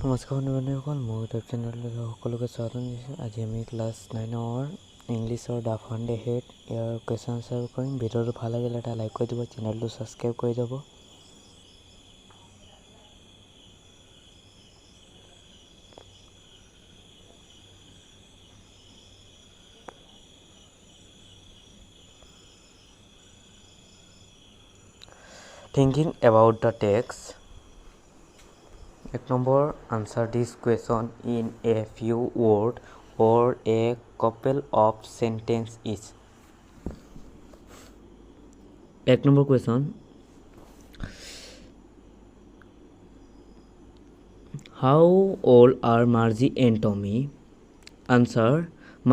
নমস্কাৰ বন্ধুসকল, মোৰ ইউটিউব চেনেললৈ সকলোকে স্বাগতম জনাইছোঁ। আজি আমি ক্লাছ 9 ইংলিছৰ দ্য ফাণ্ডে হেড ইয়াৰ কুৱেশ্যন আনচাৰ কৰিম। ভিডিঅ'টো ভাল লাগিলে এটা লাইক কৰি দিব, চেনেলটো ছাবস্ক্ৰাইব কৰি যাব। Thinking about the text. 1 number, answer this question in a few words or a couple of sentences. 1 number question. How old are Margie and Tommy? Answer.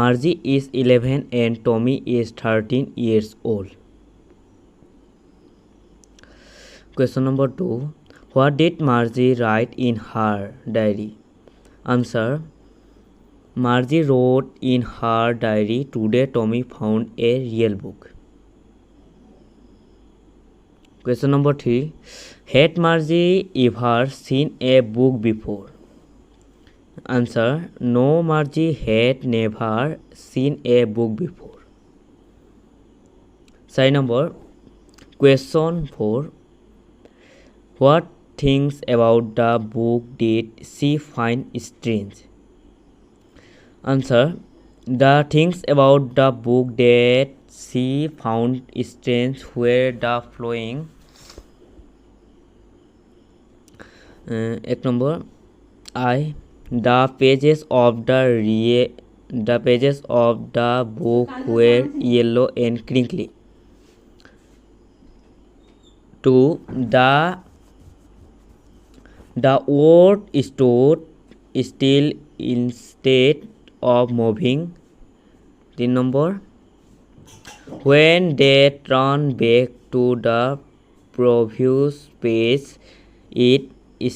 Margie is 11 and Tommy is 13 years old. Question number 2. What did Margie write in her diary? Answer. Margie wrote in her diary, "Today Tommy found a real book." Question number 3. Had Margie ever seen a book before? Answer. No, Margie had never seen a book before. 4 number. Question 4. What things about the book did she find strange? Answer. The things about the book that she found strange were the following. 1 number. The pages of the book were yellow and crinkly. 2. The word stood still instead of moving. 3 number. When they turned back to the previous page, it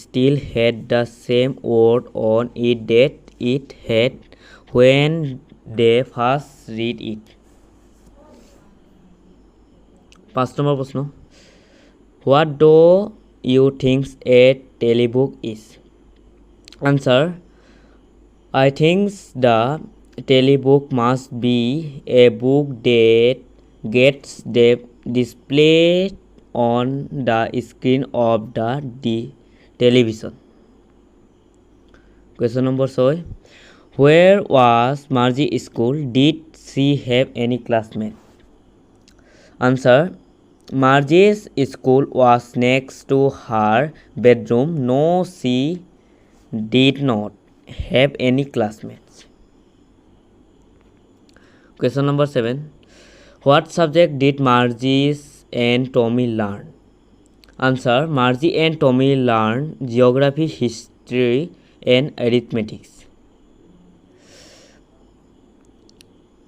still had the same word on it that it had when they first read it. 5 number প্রশ্ন. What do you think a telebook is? Answer. I think the telebook must be a book that gets displayed on the screen of the television. Question number 6. Where was Margie's school? Did she have any classmates? Answer. Margie's school was next to her bedroom. No, she did not have any classmates. Question number 7. What subject did Margie and Tommy learn? Answer. Margie and Tommy learned geography, history and arithmetic.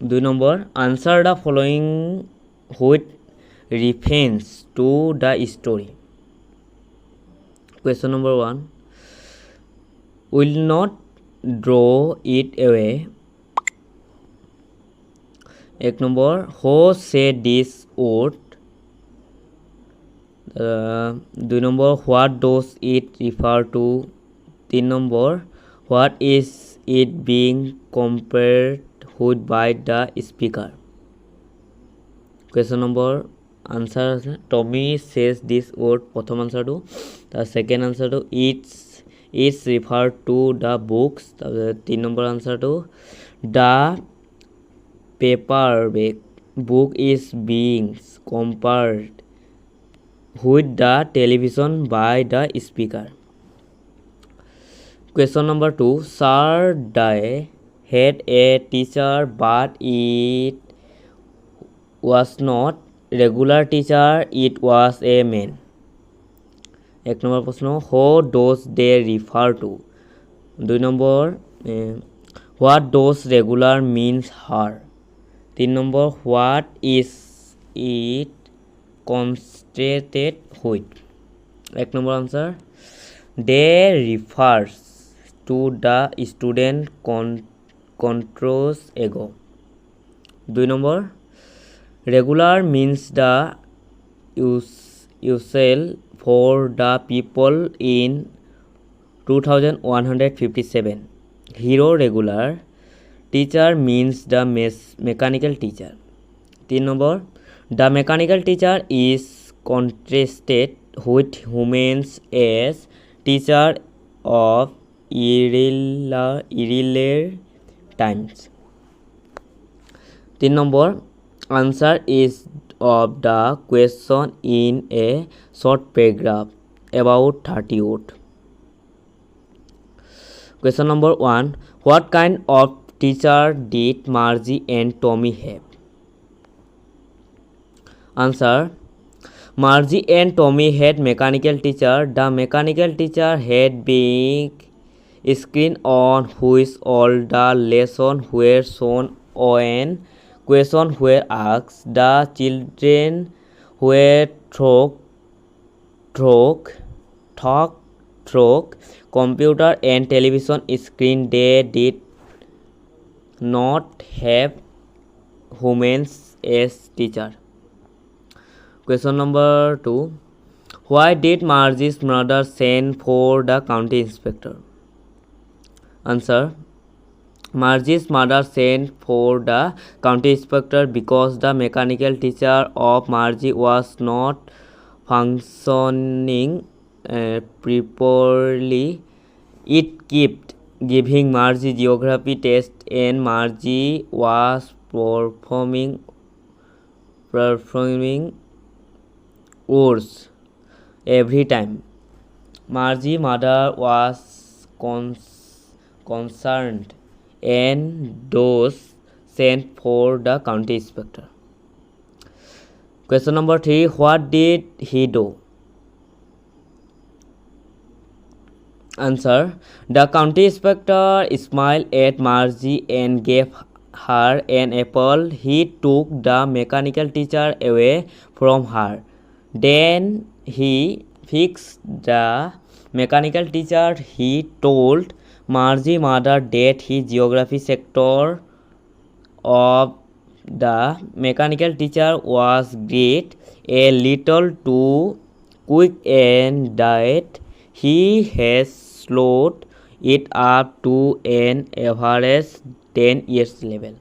2 number. Answer the following with reference to the story. Question number 1. Will not draw it away. 1 number. Who said this word? 2 number. What does it refer to? 3 number. What is it being compared with by the speaker? Question number. Answer. Tommy says this word. প্রথম আনসারটো। তার second আনসারটো it's refer to the books. তারপরে 3 নম্বর আনসারটো the paper book is being compared with the television by the speaker. Question number 2. Sir Day had a teacher but it was not regular teacher, it was a man. 1 নম্বর প্রশ্ন. Who does they refer to? 2 number. What does regular means her? 3 number. What is it constrated with? 1 number answer. They refers to the student controls ego. 2 number. Regular means the usual for the people in 2157. Hero regular teacher means the mechanical teacher. 3 number, the mechanical teacher is contrasted with humans as teacher of irregular times. 3 number, answer is of the question in a short paragraph about 30 words. Question number 1. What kind of teacher did Margie and Tommy have? Answer. Margie and Tommy had mechanical teacher. The mechanical teacher had big screen on which all the lessons were shown when questions were asked. The children were taught through computer and television screen. They did not have humans as teacher. Question number 2. Why did Margie's mother send for the county inspector? Answer. Margie's mother sent for the county inspector because the mechanical teacher of Margie was not functioning properly. It kept giving Margie geography test and Margie was performing worse every time. Margie's mother was concerned and those sent for the county inspector. Question number 3. What did he do? Answer. The county inspector smiled at Margie and gave her an apple. He took the mechanical teacher away from her. Then he fixed the mechanical teacher. He told Margie's mother that his geography sector of the mechanical teacher was great, a little too quick, and that he has slowed it up to an average 10 years level.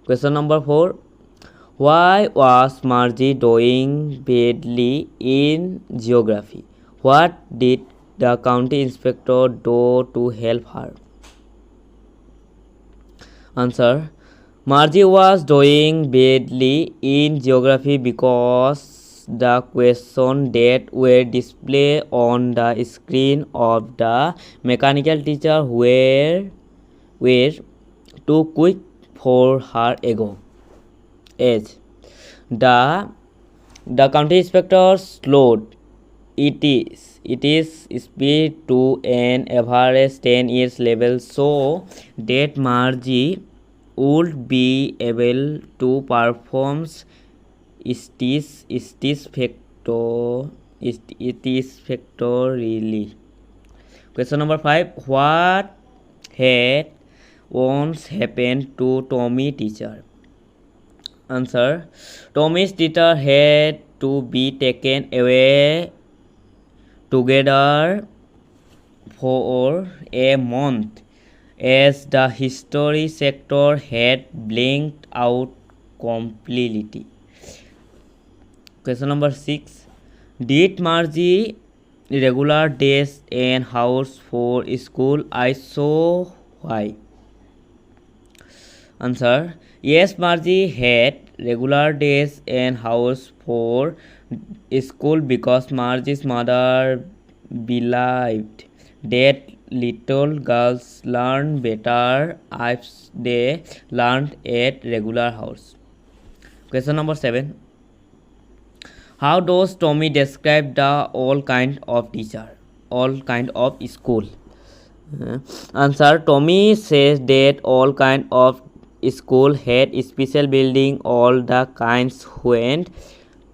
Question number 4. Why was Margie doing badly in geography? What did the county inspector do to help her? Answer. Margie was doing badly in geography because the questions that were displayed on the screen of the mechanical teacher were too quick for her age. The county inspector slowed its speed to an average 10 years level so that Margie would be able to perform satisfactorily. Question number 5. What had once happened to Tommy teacher? Answer. Tommy's teacher had to be taken away together for a month as the history sector had blinked out completely. Question number 6. Did Margie regular days and hours for school? I saw why. Answer. Yes, Margie had regular days and hours for school because Margie's mother believed that little girls learn better if they learned at regular hours. Question number 7. How does Tommy describe the all kind of teacher, all kind of school? Answer. Tommy says that all kind of school had special building. All the kinds went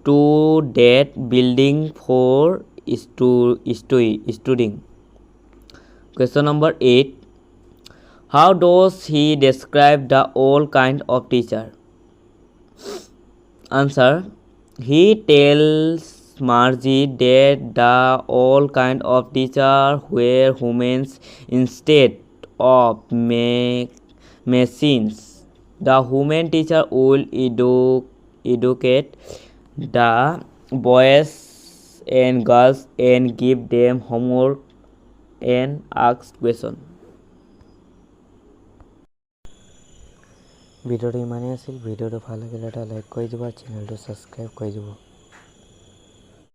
to that building for studying. Question number 8. How does he describe the all kind of teacher? Answer. He tells merged that the all kind of teachers were humans instead of machines. The human teacher will educate the boys and girls and give them homework and ask questions. ভিডিঅ'টো ইমানেই আছিল। ভিডিঅ'টো ভাল লাগিলে এটা like কৰি দিব, চেনেলটো ছাবস্ক্ৰাইব কৰি দিব।